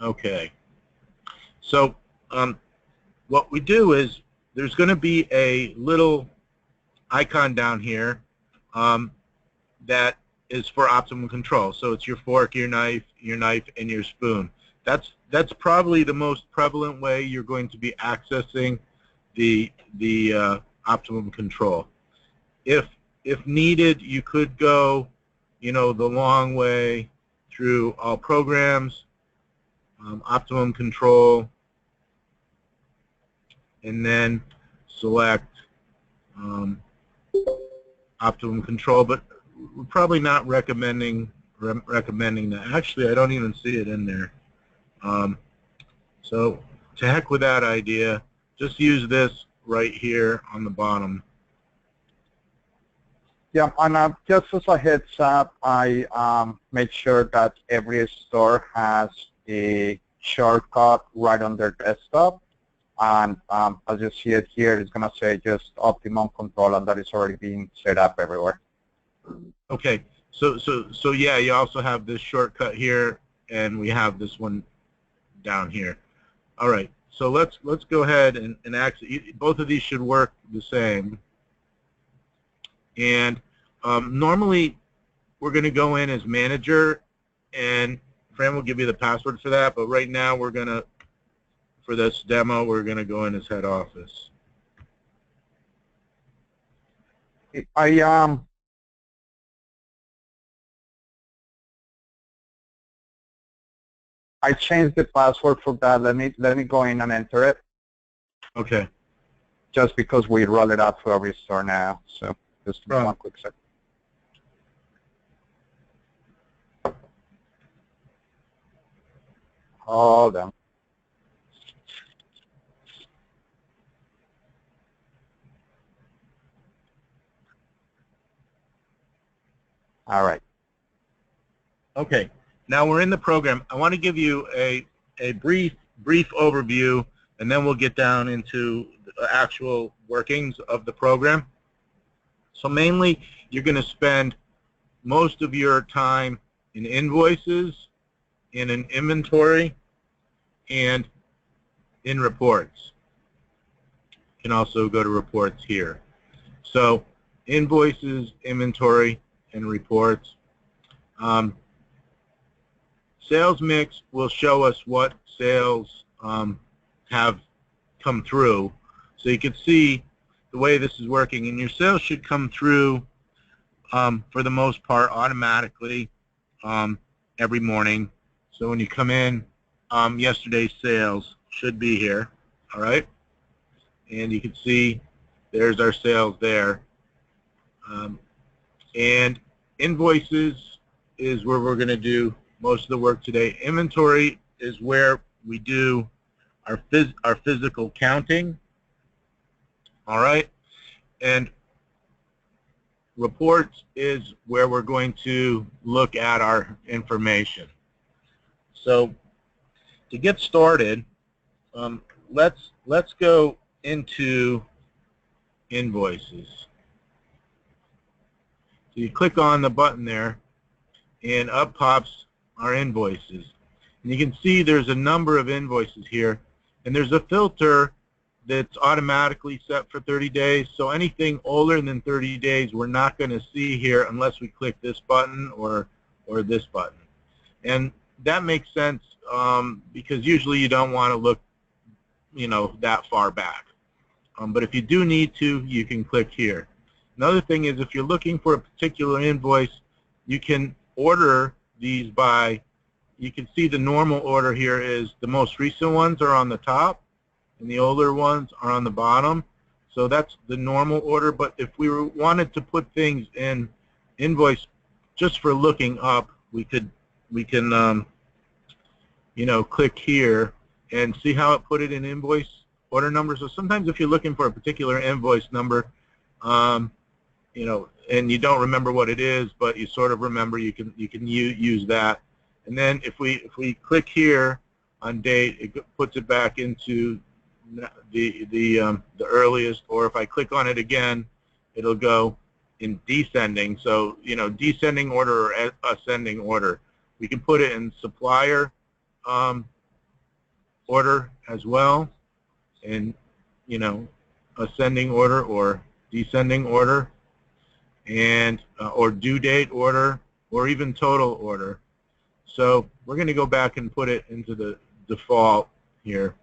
Okay. So what we do is there's going to be a little icon down here that is for optimum control. So it's your fork, your knife, and your spoon. That's probably the most prevalent way you're going to be accessing the optimum control. If needed, you could go, the long way through all programs, optimum control, and then select optimum control. But we're probably not recommending that. Actually, I don't even see it in there. So to heck with that idea. Just use this right here on the bottom. Yeah, and just as a heads up, I make sure that every store has a shortcut right on their desktop. And as you see it here, it's going to say just Optimum Control, and that is already being set up everywhere. Okay, so yeah, you also have this shortcut here, and we have this one down here. All right, so let's go ahead and actually, both of these should work the same. And normally we're going to go in as manager, and Fran will give you the password for that. But right now we're going to, for this demo, we're going to go in as head office. I changed the password for that. Let me go in and enter it. Okay. Just because we roll it out for every store now. So just one quick second. Hold on. All right. Okay. Now we're in the program. I want to give you a brief overview, and then we'll get down into the actual workings of the program. So mainly, you're going to spend most of your time in invoices, in an inventory, and in reports. You can also go to reports here. So invoices, inventory, and reports. Sales mix will show us what sales have come through. So you can see the way this is working, and your sales should come through for the most part automatically every morning. So when you come in, yesterday's sales should be here, all right? And you can see there's our sales there. And invoices is where we're going to do most of the work today. Inventory is where we do our physical counting, all right? And reports is where we're going to look at our information. So to get started, let's go into invoices. So you click on the button there, and up pops our invoices. And you can see there's a number of invoices here, and there's a filter that's automatically set for 30 days. So anything older than 30 days we're not going to see here unless we click this button or this button. And that makes sense because usually you don't want to look, that far back. But if you do need to, you can click here. Another thing is if you're looking for a particular invoice, you can order these by, you can see the normal order here is the most recent ones are on the top and the older ones are on the bottom. So that's the normal order. But if we wanted to put things in invoice just for looking up, we can click here and see how it put it in invoice order number. So sometimes if you're looking for a particular invoice number, and you don't remember what it is, but you sort of remember, you can use that. And then if we click here on date, it puts it back into the earliest. Or if I click on it again, it'll go in descending. So descending order or ascending order. We can put it in supplier order as well, in, you know, ascending order or descending order, and or due date order, or even total order. So we're going to go back and put it into the default here,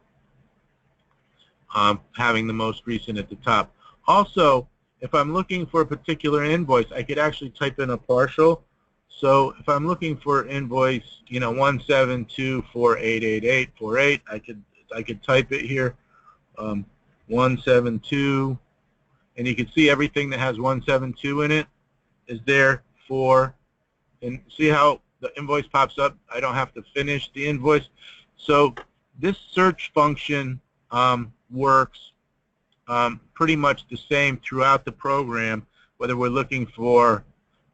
having the most recent at the top. Also, if I'm looking for a particular invoice, I could actually type in a partial. So if I'm looking for invoice, 172488848, I could type it here, 172, and you can see everything that has 172 in it is there for, and see how the invoice pops up? I don't have to finish the invoice. So this search function works pretty much the same throughout the program, whether we're looking for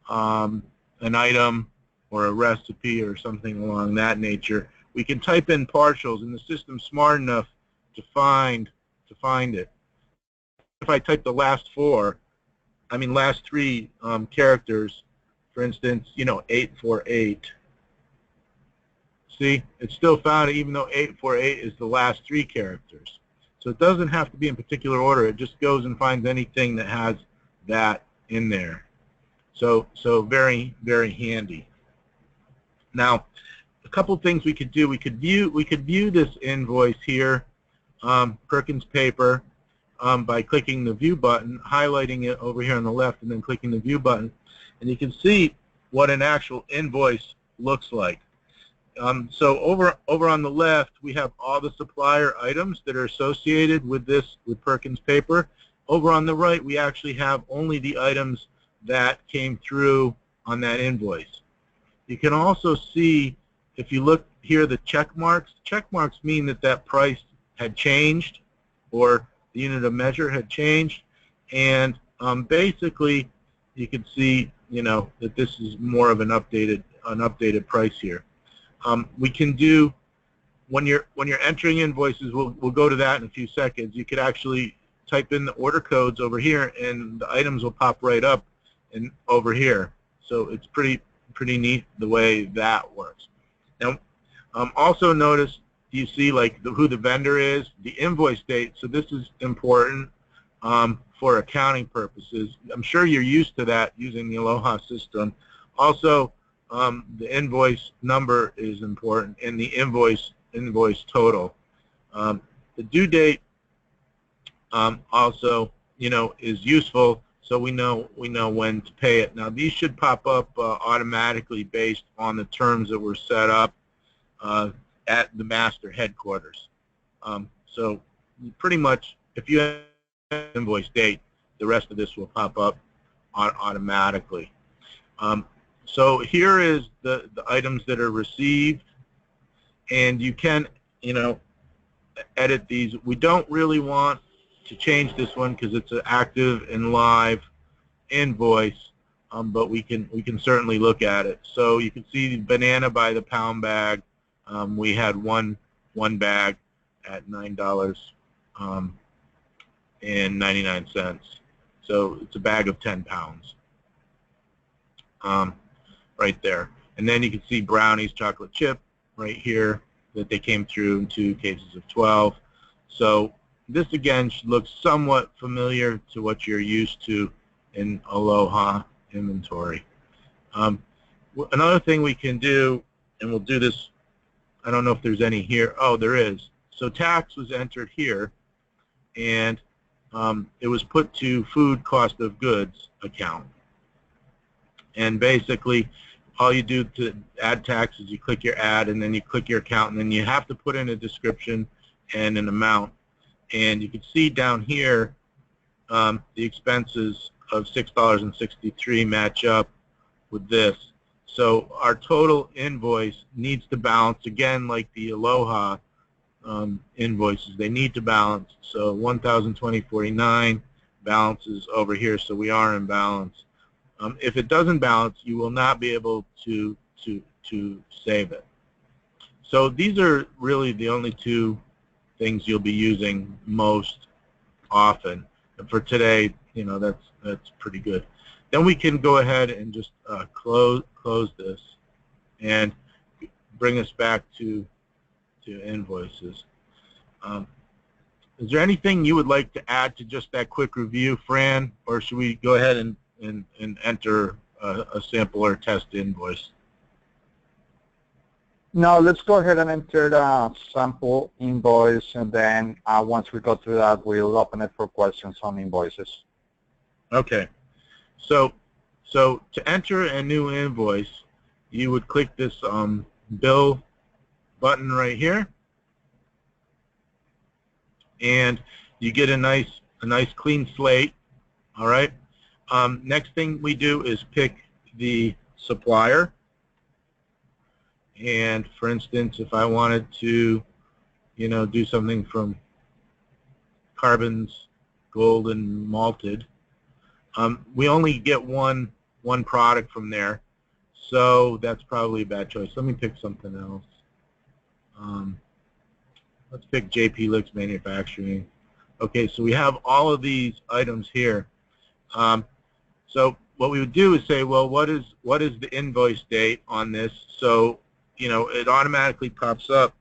an item or a recipe or something along that nature. We can type in partials, and the system's smart enough to find it. If I type the last three characters, for instance, 848. See, it still found it even though 848 is the last three characters. So it doesn't have to be in particular order. It just goes and finds anything that has that in there. So very, very handy. Now, a couple things we could do. We could view this invoice here, Perkins paper, by clicking the view button, highlighting it over here on the left, and then clicking the view button, and you can see what an actual invoice looks like. So over on the left, we have all the supplier items that are associated with Perkins paper. Over on the right, we actually have only the items that came through on that invoice. You can also see, if you look here, the check marks. Check marks mean that price had changed, or the unit of measure had changed, and basically you can see that this is more of an updated price here. We can do, when you're entering invoices, we'll go to that in a few seconds. You could actually type in the order codes over here, and the items will pop right up and over here. So it's pretty neat the way that works. Now, also notice, you see who the vendor is, the invoice date. So this is important for accounting purposes. I'm sure you're used to that using the Aloha system. Also, the invoice number is important, and the invoice total. The due date also is useful, so we know when to pay it. Now these should pop up automatically based on the terms that were set up at the master headquarters. So pretty much, if you have an invoice date, the rest of this will pop up automatically. So here is the items that are received, and you can edit these. We don't really want to change this one because it's an active and live invoice, but we can certainly look at it. So you can see the banana by the pound bag. We had one bag at $9.99. So it's a bag of 10 pounds. Right there. And then you can see brownies, chocolate chip right here, that they came through in 2 cases of 12. So this again should look somewhat familiar to what you're used to in Aloha inventory. Another thing we can do, and we'll do this, I don't know if there's any here. Oh, there is. So tax was entered here, and it was put to food cost of goods account. And basically, all you do to add tax is you click your add, and then you click your account, and then you have to put in a description and an amount. And you can see down here the expenses of $6.63 match up with this. So our total invoice needs to balance, again, like the Aloha invoices. They need to balance. So $1,020.49 balances over here, so we are in balance. If it doesn't balance, you will not be able to save it. So these are really the only 2 things you'll be using most often. And for today, that's pretty good. Then we can go ahead and just close this and bring us back to invoices. Is there anything you would like to add to just that quick review, Fran, or should we go ahead and enter a sample or test invoice? No, let's go ahead and enter the sample invoice, and then once we go through that, we'll open it for questions on invoices. Okay. So to enter a new invoice, you would click this bill button right here, and you get a nice clean slate. All right. Next thing we do is pick the supplier. And for instance, if I wanted to, do something from Carbon's Golden Malted, we only get one product from there, so that's probably a bad choice. Let me pick something else. Let's pick JP Licks Manufacturing. Okay, so we have all of these items here. So what we would do is say, well, what is the invoice date on this? So it automatically pops up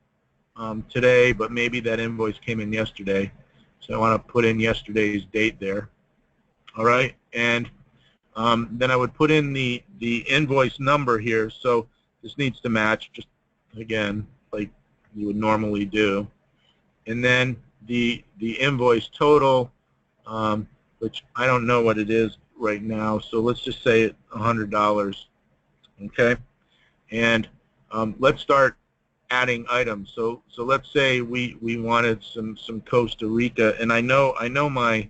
today, but maybe that invoice came in yesterday. So I want to put in yesterday's date there. All right, and then I would put in the invoice number here. So this needs to match, just again, like you would normally do. And then the invoice total, which I don't know what it is right now. So let's just say it's $100. Okay, and let's start adding items. So let's say we wanted some Costa Rica, and I know my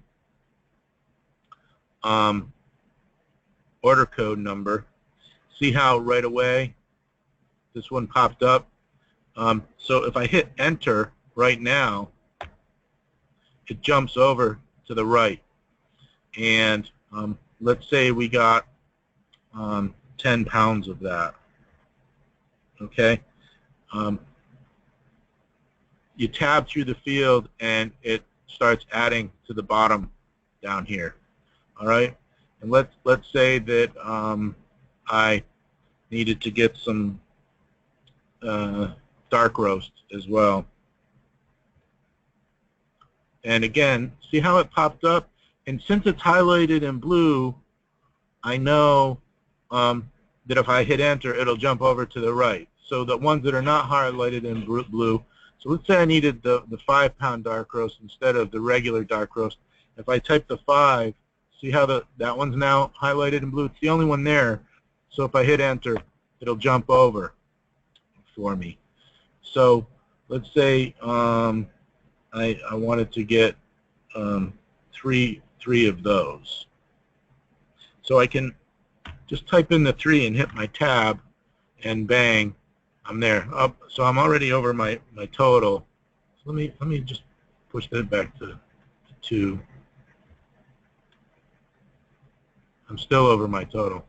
order code number. See how right away this one popped up? So if I hit enter right now, it jumps over to the right, and let's say we got 10 pounds of that. Okay, you tab through the field and it starts adding to the bottom down here. All right, and let's say that I needed to get some dark roast as well. And again, see how it popped up? And since it's highlighted in blue, I know that if I hit enter, it'll jump over to the right. So the ones that are not highlighted in blue, so let's say I needed the 5-pound dark roast instead of the regular dark roast. If I type the 5, see how that one's now highlighted in blue? It's the only one there. So if I hit enter, it'll jump over for me. So let's say I wanted to get three of those. So I can just type in the 3 and hit my tab, and bang, I'm there. So I'm already over my total. So let me just push that back to 2. I'm still over my total.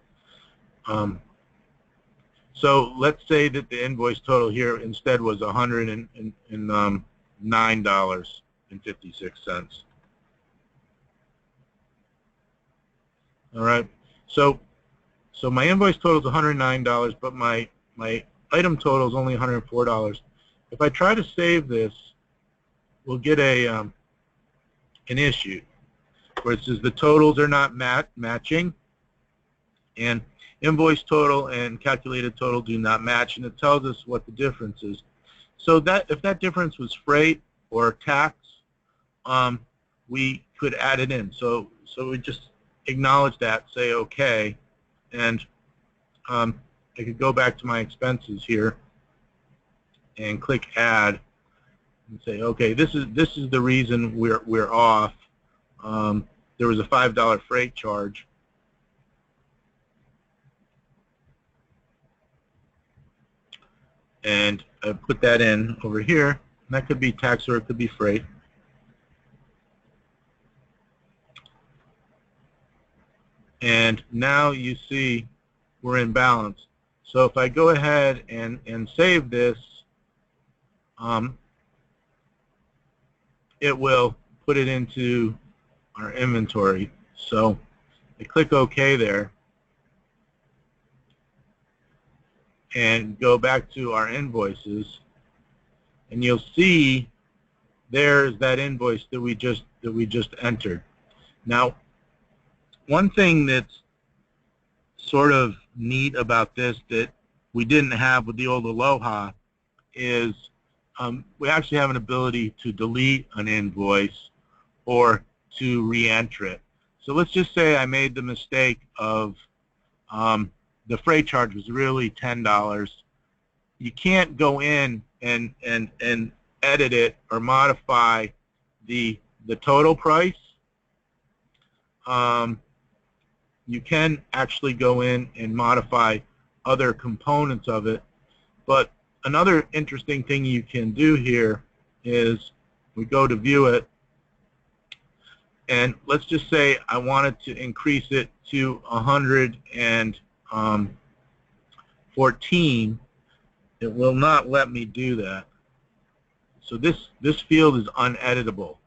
So let's say that the invoice total here instead was $109.56. All right. So my invoice total is $109, but my item total is only $104. If I try to save this, we'll get an issue where it says the totals are not matching, and invoice total and calculated total do not match, and it tells us what the difference is. So that if that difference was freight or tax, we could add it in. So we just acknowledge that, say okay, and I could go back to my expenses here and click add and say, okay, this is the reason we're off. There was a $5 freight charge. And I put that in over here. And that could be tax or it could be freight. And now you see we're in balance. So if I go ahead and save this, it will put it into our inventory. So I click OK there and go back to our invoices, and you'll see there's that invoice that we just entered. Now, one thing that's sort of neat about this that we didn't have with the old Aloha is we actually have an ability to delete an invoice or to re-enter it. So let's just say I made the mistake of the freight charge was really $10. You can't go in and edit it or modify the total price. You can actually go in and modify other components of it. But another interesting thing you can do here is we go to view it, and let's just say I wanted to increase it to 114. It will not let me do that. So this field is uneditable.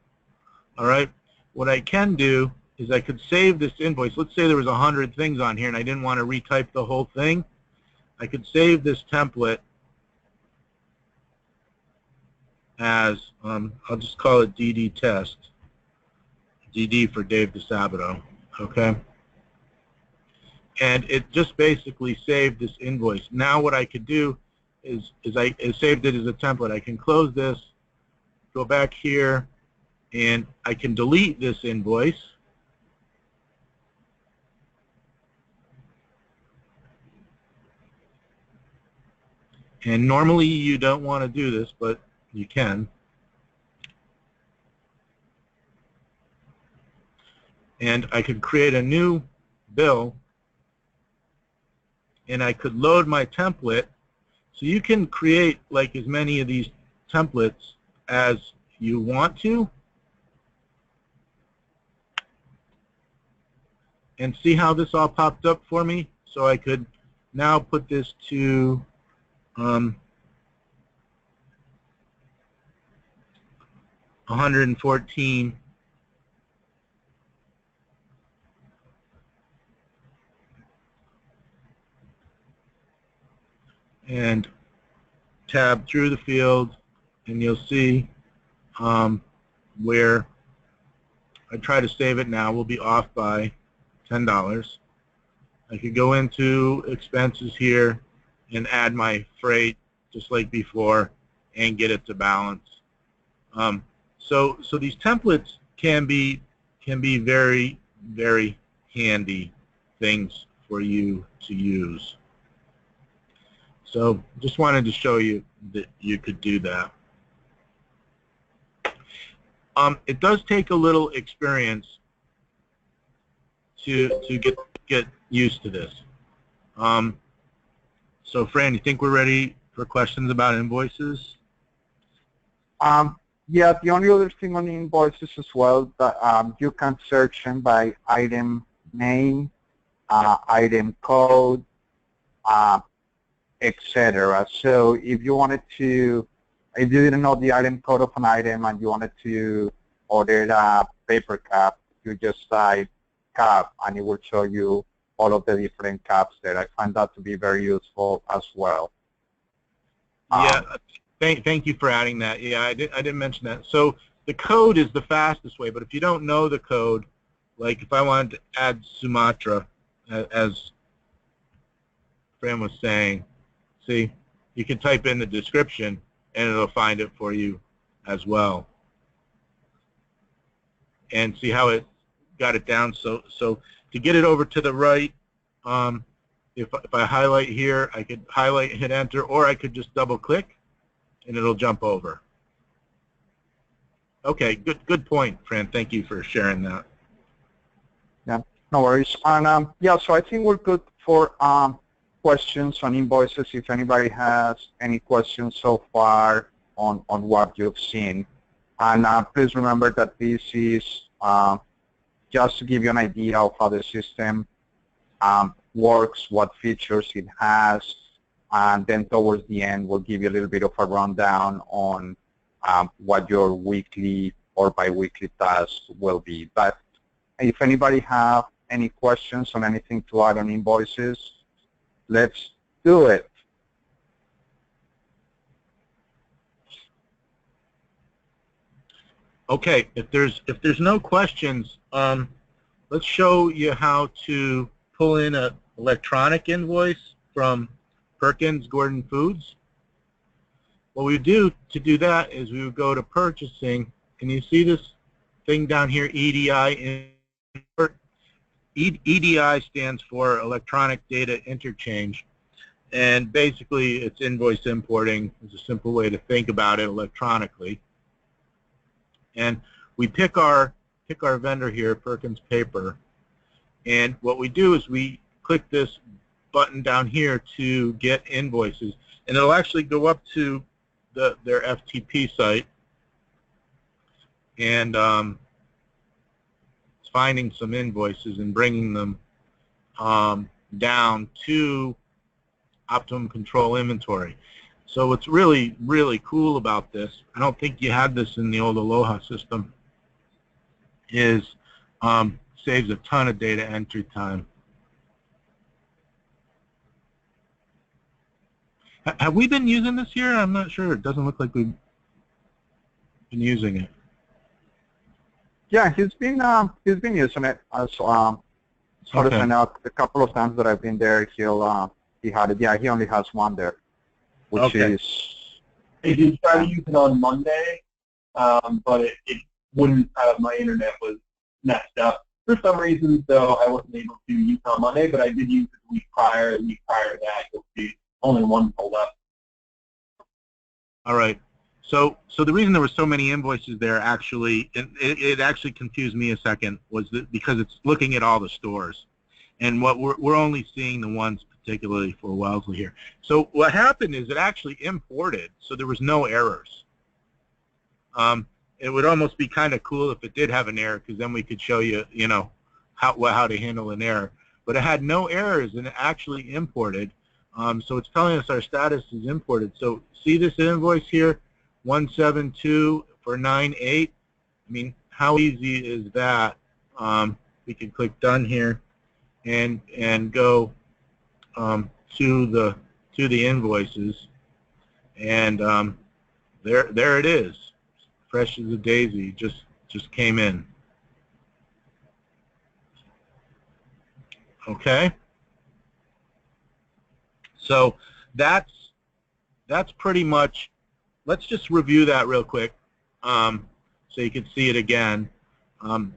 All right. What I can do is I could save this invoice. Let's say there was 100 things on here and I didn't want to retype the whole thing. I could save this template as, I'll just call it DD test. DD for Dave DiSabito. Okay. And it just basically saved this invoice. Now what I could do is I saved it as a template. I can close this, go back here, and I can delete this invoice. And normally you don't want to do this, but you can. And I could create a new bill, and I could load my template. So you can create like as many of these templates as you want to. And see how this all popped up for me? So I could now put this to 114. And tab through the field, and you'll see where I try to save it now. We'll be off by $10. I could go into expenses here and add my freight just like before and get it to balance. So these templates can be very, very handy things for you to use. So just wanted to show you that you could do that. It does take a little experience to get used to this. So Fran, you think we're ready for questions about invoices? Yeah, the only other thing on the invoices as well, that you can search them by item name, item code, etc. So if you wanted to, if you didn't know the item code of an item and you wanted to order a paper cup, you just type cup and it will show you all of the different cups there. I find that to be very useful as well. Yeah, thank you for adding that. Yeah, I didn't mention that. So the code is the fastest way, but if you don't know the code, like if I wanted to add Sumatra, as Fran was saying, see, you can type in the description and it'll find it for you as well. And see how it got it down. So to get it over to the right, if I highlight here, I could highlight and hit enter, or I could just double click and it'll jump over. Okay, good point, Fran. Thank you for sharing that. Yeah, no worries. And yeah, so I think we're good for questions on invoices. If anybody has any questions so far on what you've seen. And please remember that this is just to give you an idea of how the system works, what features it has, and then towards the end we'll give you a little bit of a rundown on what your weekly or bi-weekly tasks will be. But if anybody have any questions on anything to add on invoices, let's do it. Okay, if there's no questions, let's show you how to pull in an electronic invoice from Perkins Gordon Foods. What we do to do that is we would go to purchasing, and you see this thing down here, EDI import. EDI stands for electronic data interchange, and basically it's invoice importing is a simple way to think about it electronically. And we pick our vendor here, Perkins Paper, and what we do is we click this button down here to get invoices, and it'll actually go up to their FTP site, and it's finding some invoices and bringing them down to Optimum Control Inventory. So what's really, really cool about this, I don't think you had this in the old Aloha system, is saves a ton of data entry time. Have we been using this here? I'm not sure. It doesn't look like we've been using it. Yeah, he's been using it as far as I know. A couple of times that I've been there, he had it. Yeah, he only has one there, which is. I did try to use it on Monday, but it wouldn't. My internet was messed up for some reason, so I wasn't able to use it on Monday. But I did use it the week prior. The week prior to that, you'll see only one pulled up. All right. So the reason there were so many invoices there, actually, it actually confused me a second, was that because it's looking at all the stores, and what we're only seeing the ones particularly for Wellesley here. So what happened is it actually imported, so there was no errors. It would almost be kind of cool if it did have an error, because then we could show you, how to handle an error. But it had no errors, and it actually imported. So it's telling us our status is imported. So see this invoice here, 172 for 9/8. I mean, how easy is that? We can click done here, and go to the invoices, and there it is, fresh as a daisy, just came in. Okay. So that's pretty much. Let's just review that real quick, so you can see it again.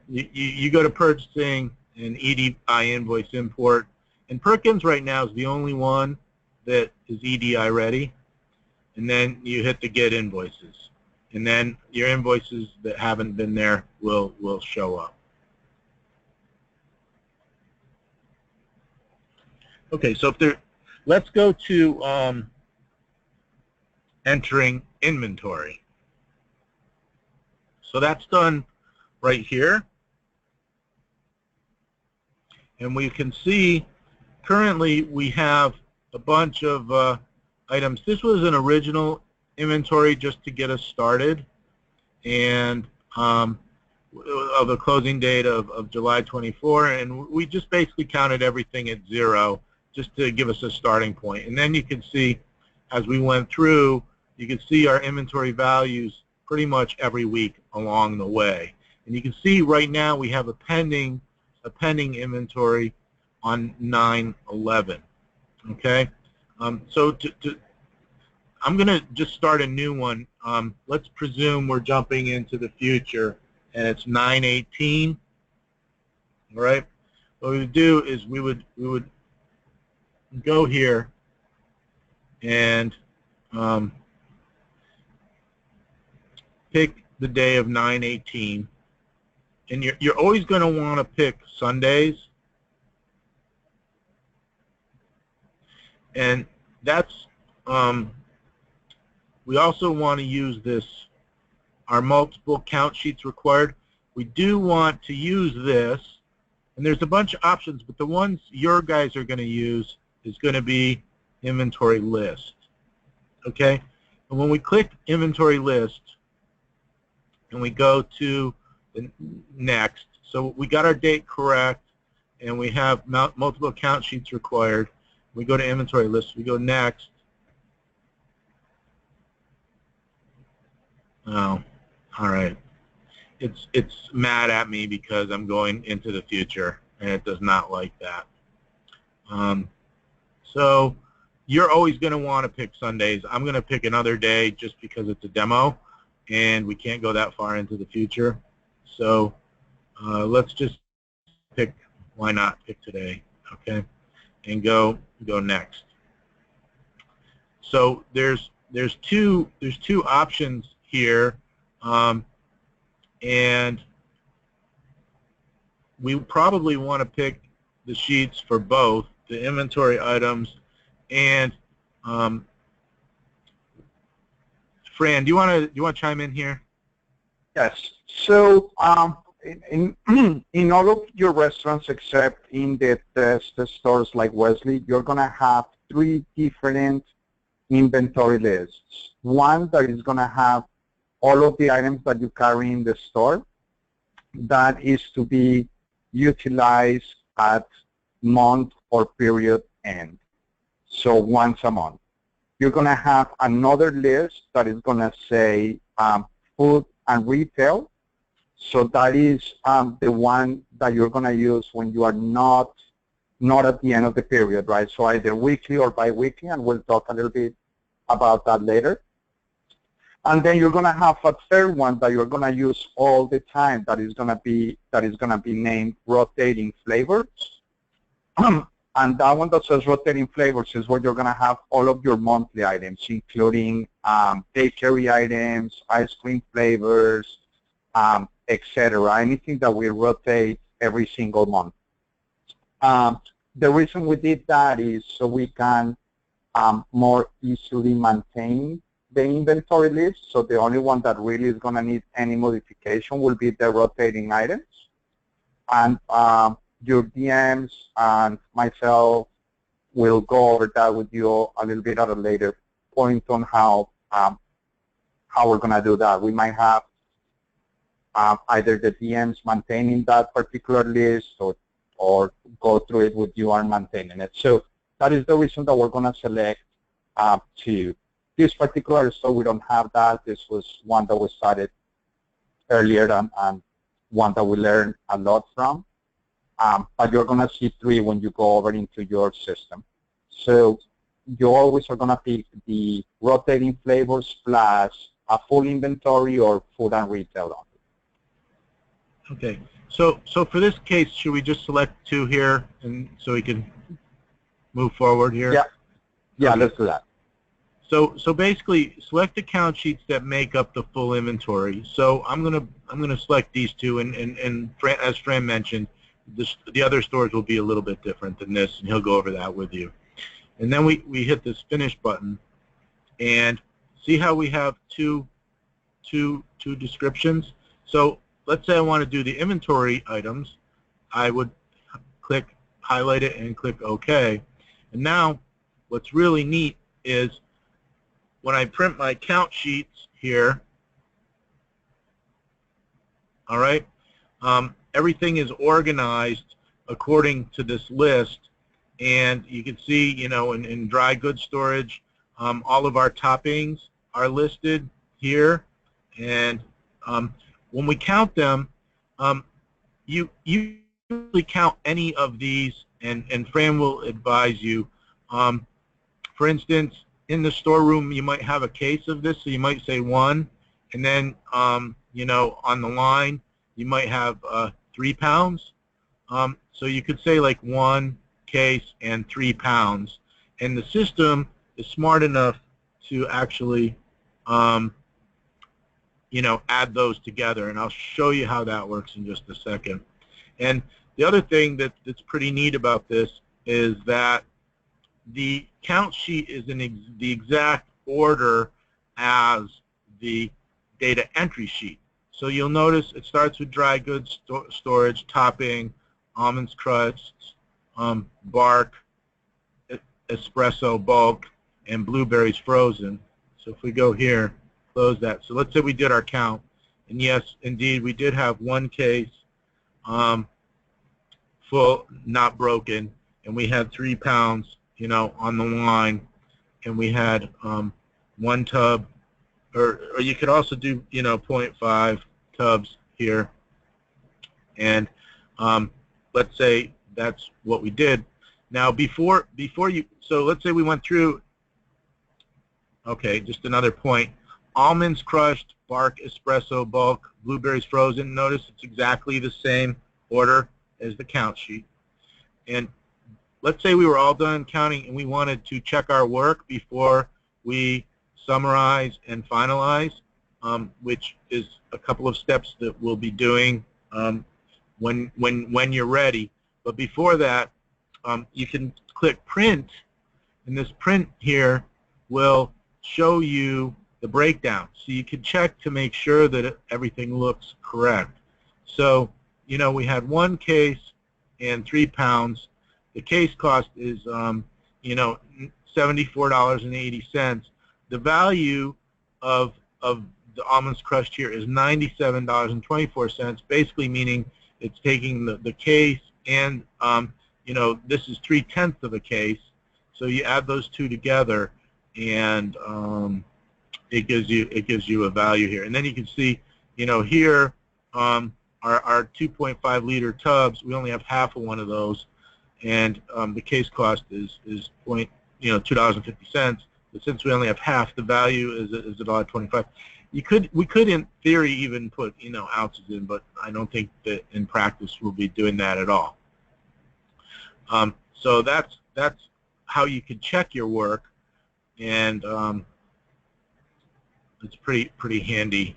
You go to purchasing and EDI invoice import, and Perkins right now is the only one that is EDI ready. And then you hit the get invoices, and then your invoices that haven't been there will show up. Okay, so let's go to entering inventory. So that's done right here. And we can see currently we have a bunch of items. This was an original inventory just to get us started, and of the closing date of July 24, and we just basically counted everything at 0 just to give us a starting point. And then you can see, as we went through, you can see our inventory values pretty much every week along the way. And you can see right now we have a pending inventory on 9/11. Okay, so I'm going to just start a new one. Let's presume we're jumping into the future, and it's 9/18. All right. What we would do is we would go here and pick the day of 9/18, and you're always going to want to pick Sundays, and that's we also want to use this, our multiple count sheets required. We do want to use this, and there's a bunch of options, but the ones your guys are going to use is going to be inventory list. Okay, and when we click inventory list and we go to the next, so we got our date correct, and we have multiple count sheets required. We go to inventory list, we go next. Oh, all right. it's mad at me because I'm going into the future, and it does not like that. So you're always going to want to pick Sundays. I'm going to pick another day just because it's a demo, and we can't go that far into the future. So let's just pick, why not pick today, okay, and go next. So there's two options here, and we probably want to pick the sheets for both the inventory items and Fran, do you want to chime in here? Yes. So in in all of your restaurants, except in the stores like Wesley, you're gonna have 3 different inventory lists. One that is gonna have all of the items that you carry in the store that is to be utilized at month or period end. So once a month. You're going to have another list that is going to say food and retail. So that is the one that you're going to use when you are not at the end of the period, right? So either weekly or bi-weekly, and we'll talk a little bit about that later. And then you're going to have a third one that you're going to use all the time that is going to be named rotating flavors. And that one that says rotating flavors is where you're going to have all of your monthly items, including bakery items, ice cream flavors, etc. Anything that we rotate every single month. The reason we did that is so we can more easily maintain the inventory list. So the only one that really is going to need any modification will be the rotating items. And your DMs and myself will go over that with you a little bit at a later point on how we're going to do that. We might have either the DMs maintaining that particular list or go through it with you and maintaining it. So that is the reason that we're going to select to this particular store. We don't have that. This was one that we started earlier and one that we learned a lot from. But you're going to see 3 when you go over into your system. So you always are going to pick the rotating flavors plus a full inventory or food and retail only. Okay. So for this case, should we just select 2 here, and so we can move forward here? Yeah. Yeah. Okay. Let's do that. So basically, select the count sheets that make up the full inventory. So I'm gonna select these 2, and as Fran mentioned, the other stores will be a little bit different than this, and he'll go over that with you. And then we hit this finish button, and see how we have two descriptions. So let's say I want to do the inventory items. I would click, highlight it, and click OK. And now what's really neat is when I print my count sheets here, all right, everything is organized according to this list, and you can see, you know, in dry goods storage, all of our toppings are listed here, and when we count them, you usually count any of these, and Fran will advise you. For instance, in the storeroom, you might have a case of this, so you might say 1, and then, you know, on the line, you might have 3 pounds. So you could say like 1 case and 3 pounds. And the system is smart enough to actually, you know, add those together. And I'll show you how that works in just a second. And the other thing that's pretty neat about this is that the count sheet is in the exact order as the data entry sheet. So you'll notice it starts with dry goods storage, topping, almonds crusts, bark, espresso bulk, and blueberries frozen. So if we go here, close that. So let's say we did our count, and yes, indeed, we did have 1 case full, not broken, and we had 3 pounds, you know, on the line, and we had 1 tub, or you could also do, you know, 0.5 tubs here, and let's say that's what we did. Now before you, so let's say we went through, okay, just another point, almonds crushed, bark espresso bulk, blueberries frozen. Notice it's exactly the same order as the count sheet. And let's say we were all done counting and we wanted to check our work before we summarize and finalize, which is a couple of steps that we'll be doing when you're ready. But before that, you can click print, and this print here will show you the breakdown. So you can check to make sure that everything looks correct. So, you know, we had 1 case and 3 pounds. The case cost is, you know, $74.80. The value of the almonds crushed here is $97.24, basically meaning it's taking the case and, you know, this is 3/10 of a case. So you add those two together, and it gives you a value here. And then you can see, you know, here our 2.5 liter tubs, we only have half of one of those, and the case cost is $2.50. But since we only have half, the value is $1.25. We could in theory even put, you know, ounces in, but I don't think that in practice we'll be doing that at all. So that's how you can check your work, and it's pretty handy,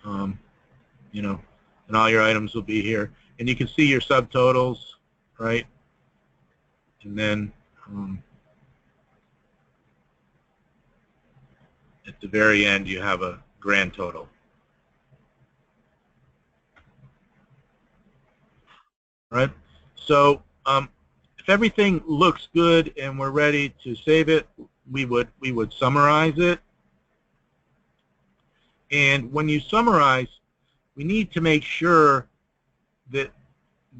you know, and all your items will be here, and you can see your subtotals, right? And then at the very end you have a grand total. Right? So if everything looks good and we're ready to save it, we would summarize it. And when you summarize, we need to make sure that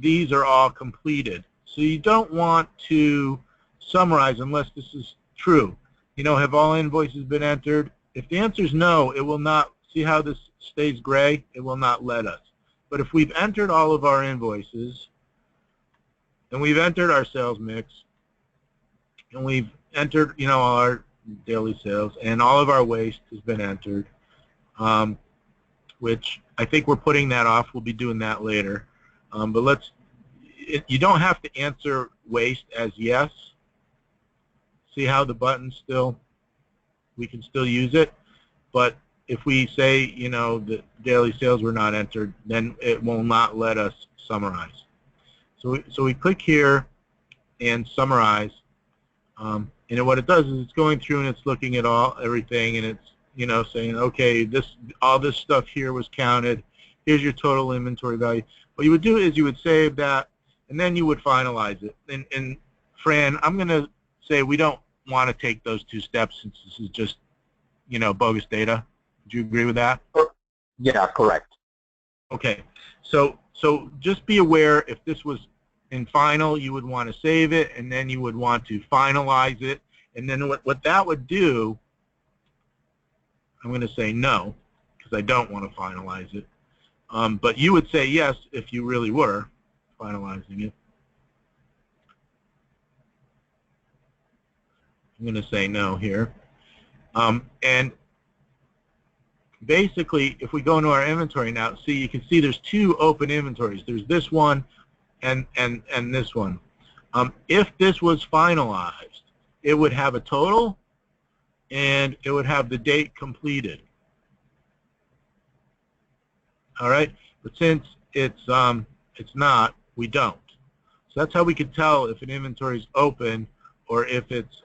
these are all completed. So you don't want to summarize unless this is true. You know, have all invoices been entered? If the answer is no, it will not. See how this stays gray? It will not let us. But if we've entered all of our invoices, and we've entered our sales mix, and we've entered, you know, all our daily sales, and all of our waste has been entered, which I think we're putting that off. We'll be doing that later. But you don't have to answer waste as yes. See how the button still, we can still use it. But if we say, you know, the daily sales were not entered, then it will not let us summarize. So we click here and summarize, and what it does is it's going through and it's looking at everything, and it's, you know, saying, okay, all this stuff here was counted. Here's your total inventory value. What you would do is you would save that, and then you would finalize it. And Fran, I'm going to say we don't want to take those 2 steps since this is just, you know, bogus data. Do you agree with that? Yeah, correct. Okay. So just be aware, if this was in final, you would want to save it, and then you would want to finalize it. And then what that would do, I'm going to say no, because I don't want to finalize it. But you would say yes if you really were finalizing it. I'm going to say no here. And basically, if we go into our inventory now, see, you can see there's 2 open inventories. There's this one and this one. If this was finalized, it would have a total, and it would have the date completed. All right, but since it's not, we don't. So that's how we can tell if an inventory is open or if it's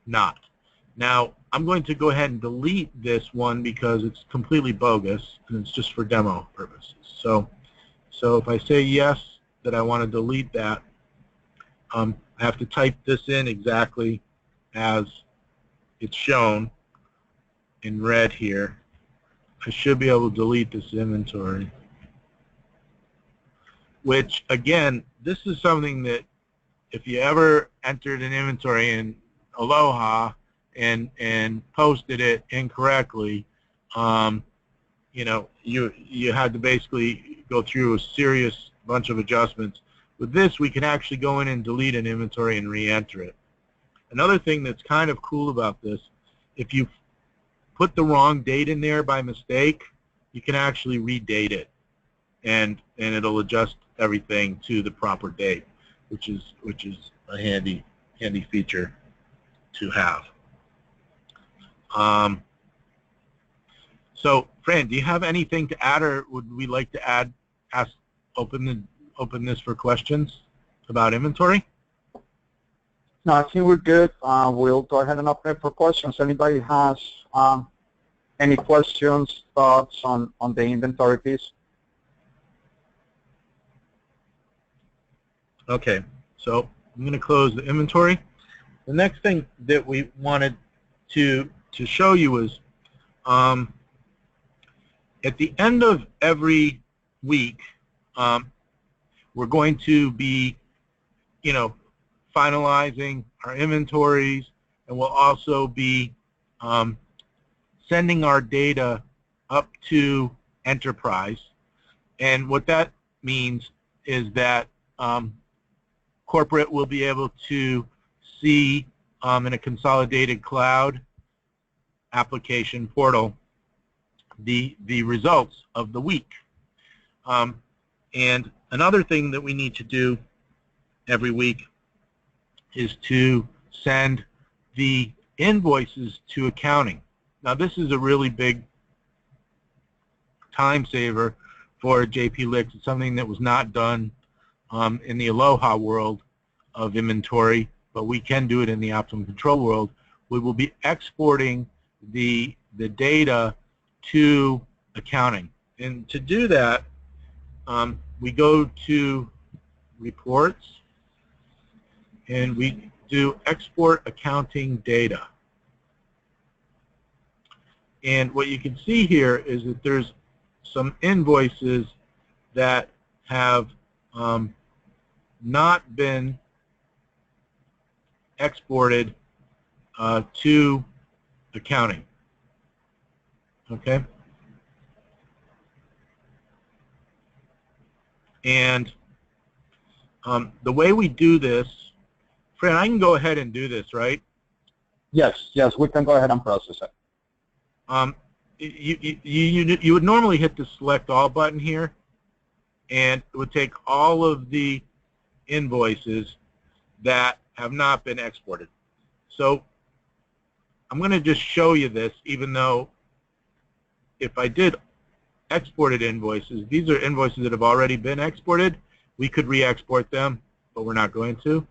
not. Now, I'm going to go ahead and delete this one because it's completely bogus, and it's just for demo purposes. So if I say yes, that I want to delete that, I have to type this in exactly as it's shown in red here. I should be able to delete this inventory, which, again, this is something that if you ever entered an inventory in Aloha and posted it incorrectly, you had to basically go through a serious bunch of adjustments. With this, we can actually go in and delete an inventory and re-enter it. Another thing that's kind of cool about this, if you put the wrong date in there by mistake, you can actually redate it, and it'll adjust everything to the proper date, which is a handy feature to have. So, Fran, do you have anything to add, or would we like to open this for questions about inventory? No, I think we're good. We'll go ahead and open it for questions. Anybody has any questions, thoughts on the inventory piece? Okay, so I'm going to close the inventory. The next thing that we wanted to show you is at the end of every week, we're going to be, finalizing our inventories, and we'll also be sending our data up to Enterprise. And what that means is that corporate will be able to see in a consolidated cloud application portal the results of the week. And another thing that we need to do every week is to send the invoices to accounting. Now, this is a really big time saver for JP Licks. It's something that was not done in the Aloha world of inventory, but we can do it in the Optimum Control world. We will be exporting the data to accounting. And to do that, we go to Reports, and we do Export Accounting Data. And what you can see here is that there's some invoices that have not been exported to accounting. Okay? And the way we do this, Fran, I can go ahead and do this, right? Yes, we can go ahead and process it. You would normally hit the Select All button here, and it would take all of the invoices that have not been exported. So I'm going to just show you this, even though if I did exported invoices, these are invoices that have already been exported. We could re-export them, but we're not going to.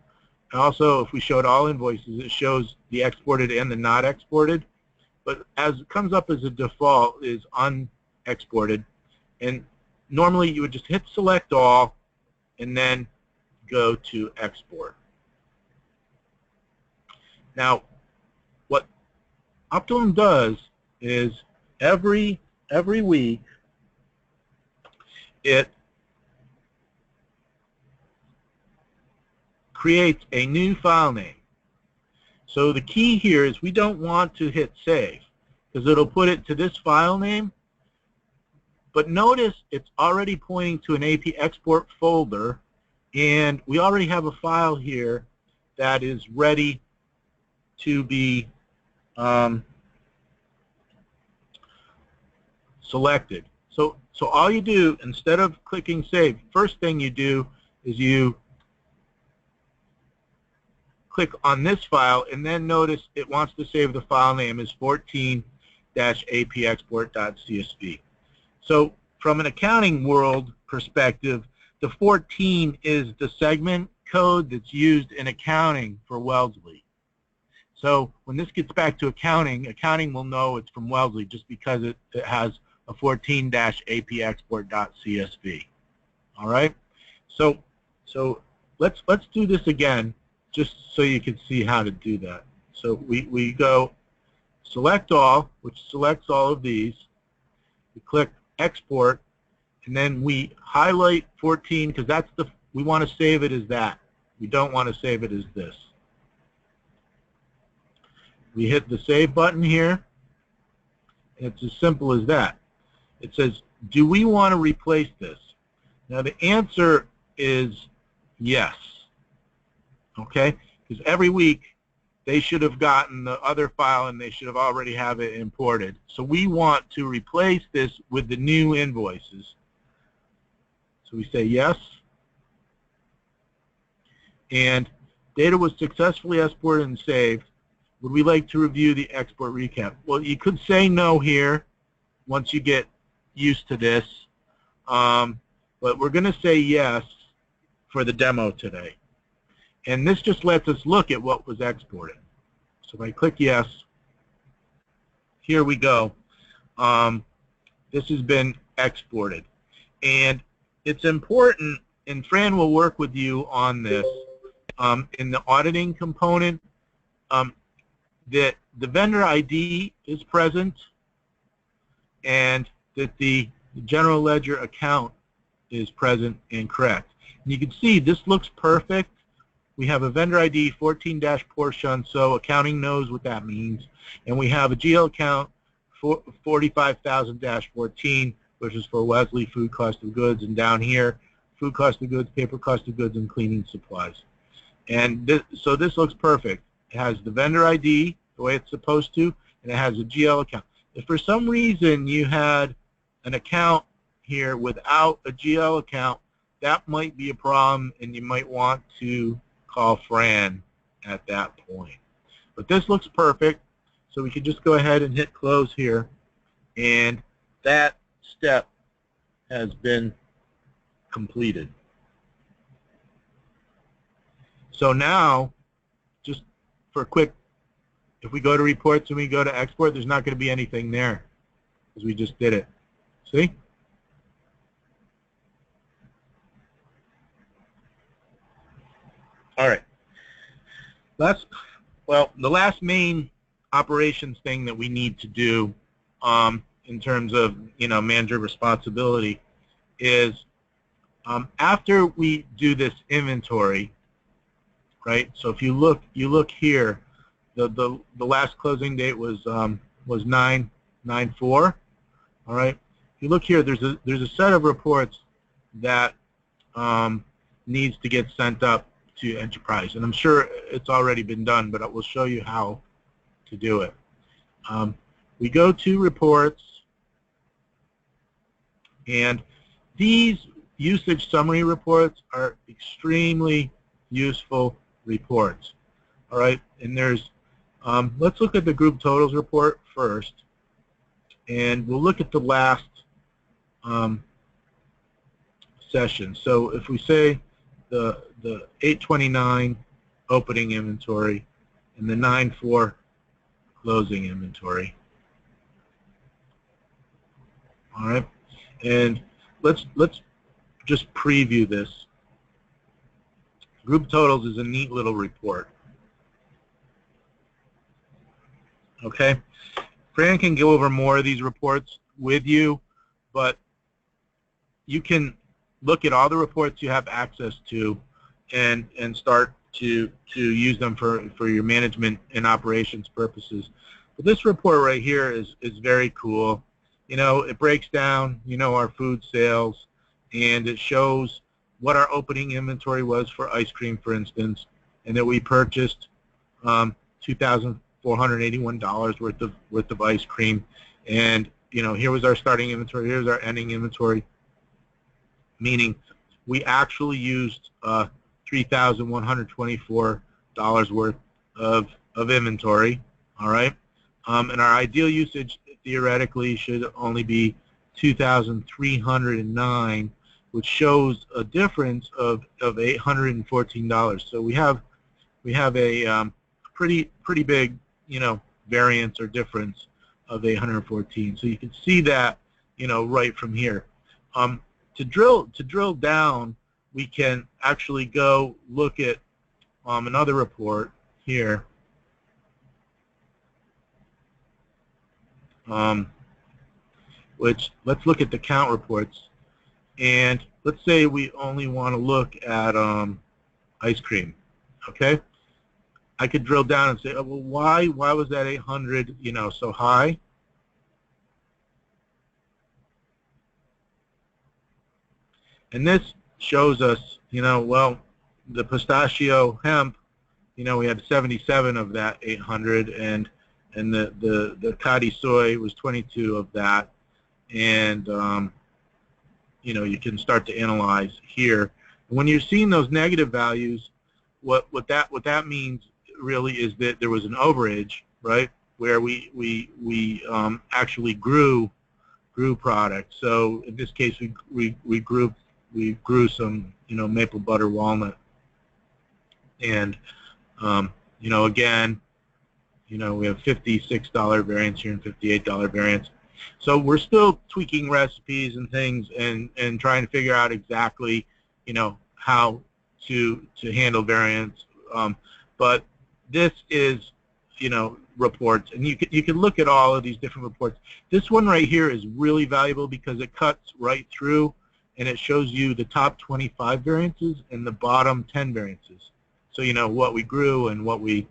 And also, if we showed all invoices, it shows the exported and the not exported. But as it comes up as a default is unexported. And normally you would just hit Select All and then go to Export. Now, what Optimum does is every week it creates a new file name. So the key here is we don't want to hit Save, because it'll put it to this file name. But notice it's already pointing to an AP export folder, and we already have a file here that is ready to be selected. So all you do, instead of clicking Save, first thing you do is you click on this file, and then notice it wants to save the file name as 14-apexport.csv. So from an accounting world perspective, the 14 is the segment code that's used in accounting for Wellesley. So when this gets back to accounting, accounting will know it's from Wellesley just because it has a 14-apexport.csv. All right? So let's do this again, just so you can see how to do that. So we go Select All, which selects all of these. We click Export, and then we highlight 14 because we want to save it as that. We don't want to save it as this. We hit the Save button here, and it's as simple as that. It says, do we want to replace this? Now the answer is yes. Okay? Because every week they should have gotten the other file and they should have already have it imported. So we want to replace this with the new invoices. So we say yes. And data was successfully exported and saved. Would we like to review the export recap? Well, you could say no here once you get used to this. But we're going to say yes for the demo today. And this just lets us look at what was exported. So if I click yes, here we go. This has been exported. And it's important, and Fran will work with you on this, in the auditing component, that the vendor ID is present and that the general ledger account is present and correct. And you can see this looks perfect. We have a vendor ID 14-Portion, so accounting knows what that means. And we have a GL account 45,000-14, which is for Wesley food cost of goods, and down here, food cost of goods, paper cost of goods, and cleaning supplies. And so this looks perfect. It has the vendor ID the way it's supposed to, and it has a GL account. If for some reason you had an account here without a GL account, that might be a problem, and you might want to call Fran at that point. But this looks perfect, so we can just go ahead and hit close here, and that step has been completed. So now, just for a quick, if we go to reports and we go to export, there's not going to be anything there because we just did it. See? All right. Well, the last main operations thing that we need to do in terms of, manager responsibility is after we do this inventory, right? So if you look here, the last closing date was 9/4. All right. If you look here, there's a set of reports that needs to get sent up to Enterprise, and I'm sure it's already been done, but I will show you how to do it. We go to reports, and these usage summary reports are extremely useful reports. All right, and there's let's look at the group totals report first, and we'll look at the last session. So if we say the 8/29 opening inventory and the 9/4 closing inventory. All right, and let's just preview this. Group totals is a neat little report. Okay, Fran can go over more of these reports with you, but you can look at all the reports you have access to and start to use them for your management and operations purposes. But this report right here is very cool. It breaks down, our food sales, and it shows what our opening inventory was for ice cream, for instance, and that we purchased $2,481 worth of ice cream. And here was our starting inventory. Here's our ending inventory, meaning we actually used $3,124 worth of inventory. All right, and our ideal usage theoretically should only be 2,309, which shows a difference of $814. So we have a pretty big variance or difference of 814. So you can see that right from here. To drill down, we can actually go look at another report here. Which, let's look at the count reports, and let's say we only want to look at ice cream. Okay, I could drill down and say, oh, well, why was that 800 so high? And this shows us, well, the pistachio hemp, we had 77 of that 800, and the Kadi soy was 22 of that, and you can start to analyze here. When you're seeing those negative values, what that means really is that there was an overage, right, where we actually grew product. So in this case, we grew some maple butter walnut, and again, we have $56 variance here and $58 variance. So we're still tweaking recipes and things and trying to figure out exactly, how to handle variance. But this is, reports, and you can look at all of these different reports. This one right here is really valuable because it cuts right through, and it shows you the top 25 variances and the bottom 10 variances. So what we grew and what we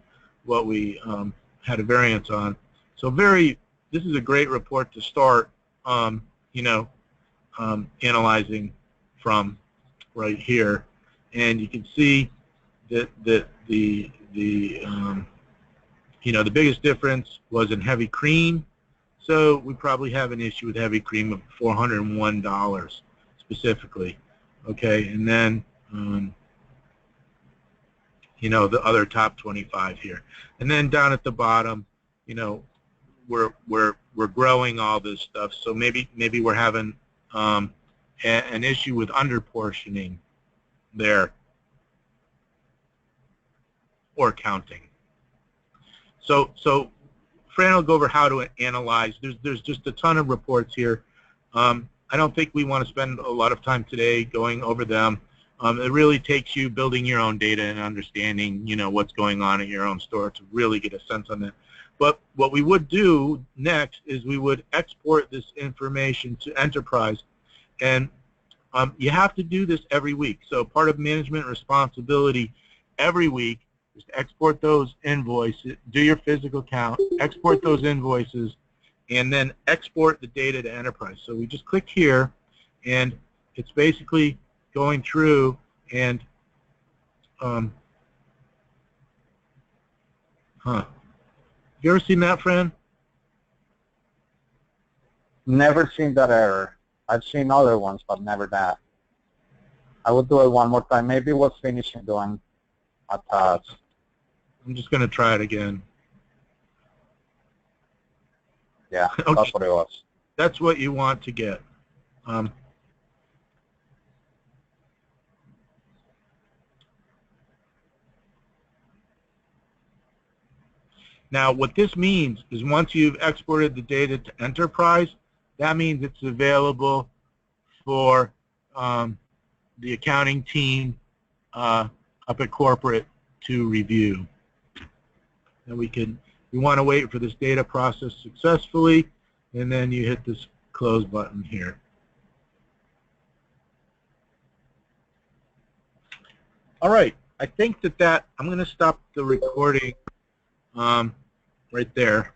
had a variance on. So this is a great report to start, analyzing from right here, and you can see that the biggest difference was in heavy cream. So we probably have an issue with heavy cream of $401 specifically. Okay, and then the other top 25 here, and then down at the bottom, we're growing all this stuff. So maybe we're having an issue with underportioning there or counting. So Fran will go over how to analyze. There's just a ton of reports here. I don't think we want to spend a lot of time today going over them. It really takes you building your own data and understanding, what's going on at your own store to really get a sense on that. But what we would do next is we would export this information to Enterprise, and you have to do this every week. So part of management responsibility every week is to export those invoices, do your physical count, export those invoices, and then export the data to Enterprise. So we just click here, and it's basically going through and you ever seen that, Fran? Never seen that error. I've seen other ones, but never that. I will do it one more time. Maybe it was finishing doing a task. I'm just going to try it again. Yeah, Okay. That's what it was. That's what you want to get. Now, what this means is once you've exported the data to Enterprise, that means it's available for the accounting team up at corporate to review. And we want to wait for this data process successfully, and then you hit this close button here. All right, I think I'm going to stop the recording right there.